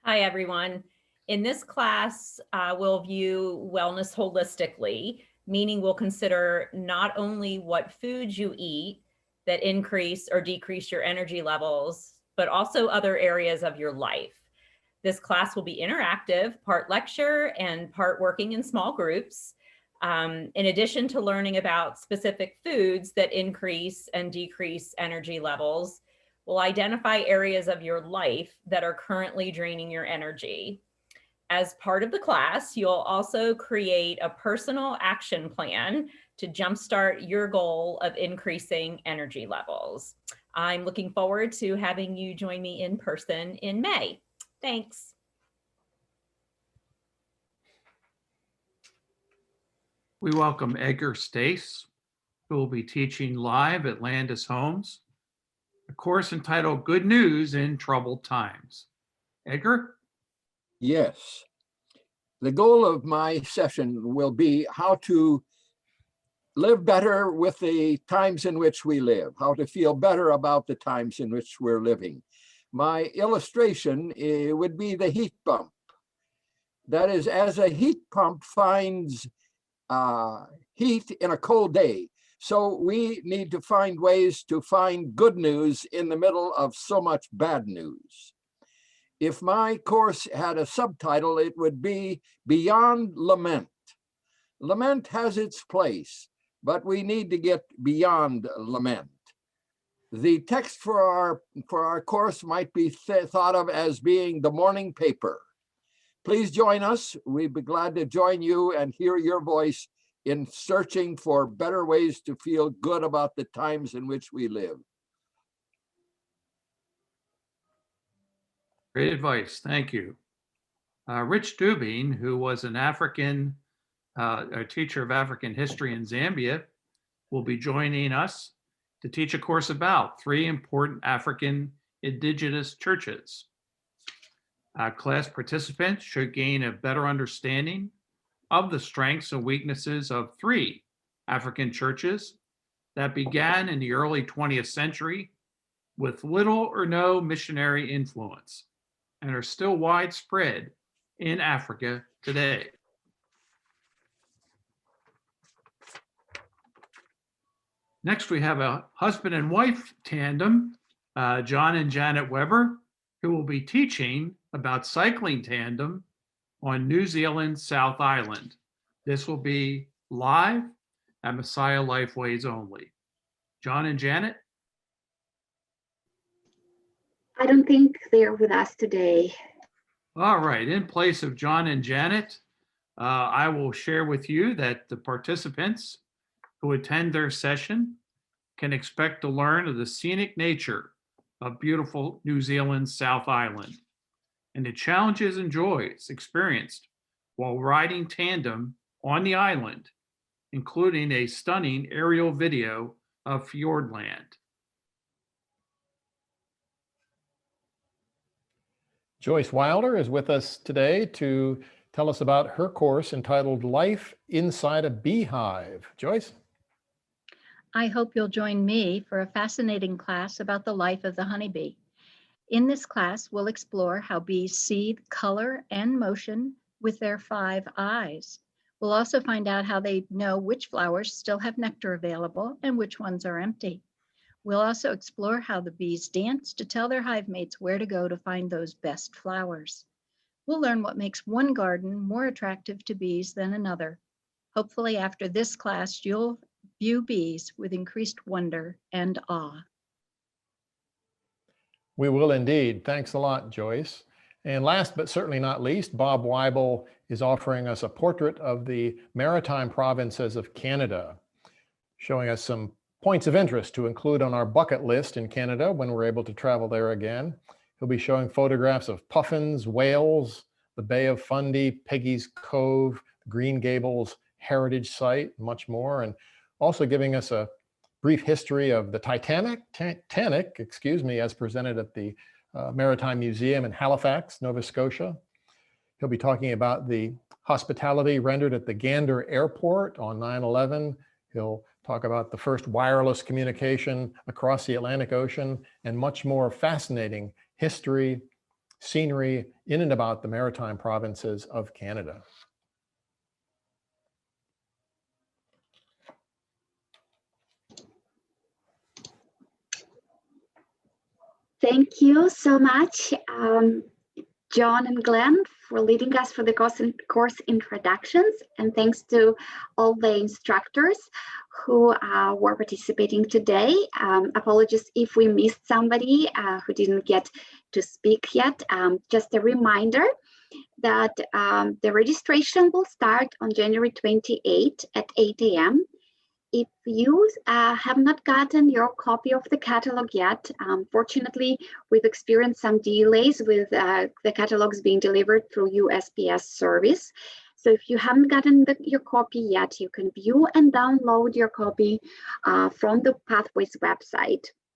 Hi, everyone. In this class, we'll view wellness holistically, meaning we'll consider not only what foods you eat that increase or decrease your energy levels, but also other areas of your life. This class will be interactive, part lecture and part working in small groups. In addition to learning about specific foods that increase and decrease energy levels, we'll identify areas of your life that are currently draining your energy. As part of the class, you'll also create a personal action plan to jumpstart your goal of increasing energy levels. I'm looking forward to having you join me in person in May. Thanks. We welcome Edgar Stace, who will be teaching live at Landis Homes, a course entitled Good News in Troubled Times. Edgar? Yes. The goal of my session will be how to live better with the times in which we live, how to feel better about the times in which we're living. My illustration would be the heat pump. That is, as a heat pump finds heat in a cold day, so we need to find ways to find good news in the middle of so much bad news. If my course had a subtitle, it would be Beyond Lament. Lament has its place, but we need to get beyond lament. The text for our course might be thought of as being the morning paper. Please join us. We'd be glad to join you and hear your voice in searching for better ways to feel good about the times in which we live. Great advice. Thank you. Rich Dubin, who was an a teacher of African history in Zambia, will be joining us to teach a course about 3 important African indigenous churches. Class participants should gain a better understanding of the strengths and weaknesses of 3 African churches that began in the early 20th century with little or no missionary influence and are still widespread in Africa today. Next, we have a husband and wife tandem, John and Janet Weber, who will be teaching about cycling tandem on New Zealand's South Island. This will be live at Messiah Lifeways only. John and Janet? I don't think they're with us today. All right, in place of John and Janet, I will share with you that the participants who attend their session can expect to learn of the scenic nature of beautiful New Zealand's South Island and the challenges and joys experienced while riding tandem on the island, including a stunning aerial video of Fjordland. Joyce Wilder is with us today to tell us about her course entitled Life Inside a Beehive. Joyce? I hope you'll join me for a fascinating class about the life of the honeybee. In this class, we'll explore how bees see color and motion with their 5 eyes. We'll also find out how they know which flowers still have nectar available and which ones are empty. We'll also explore how the bees dance to tell their hive mates where to go to find those best flowers. We'll learn what makes one garden more attractive to bees than another. Hopefully after this class, you'll view bees with increased wonder and awe. We will indeed. Thanks a lot, Joyce. And last but certainly not least, Bob Weibel is offering us a portrait of the maritime provinces of Canada, showing us some points of interest to include on our bucket list in Canada when we're able to travel there again. He'll be showing photographs of puffins, whales, the Bay of Fundy, Peggy's Cove, Green Gables Heritage Site, much more, and also giving us a brief history of the Titanic, as presented at the Maritime Museum in Halifax, Nova Scotia. He'll be talking about the hospitality rendered at the Gander Airport on 9/11. He'll talk about the first wireless communication across the Atlantic Ocean and much more fascinating history, scenery in and about the maritime provinces of Canada. Thank you so much, John and Glenn, for leading us for the course introductions, and thanks to all the instructors who were participating today. Apologies if we missed somebody who didn't get to speak yet. Just a reminder that the registration will start on January 28 at 8 a.m. If you have not gotten your copy of the catalog yet, fortunately, we've experienced some delays with the catalogs being delivered through USPS service. So if you haven't gotten your copy yet, you can view and download your copy from the Pathways website.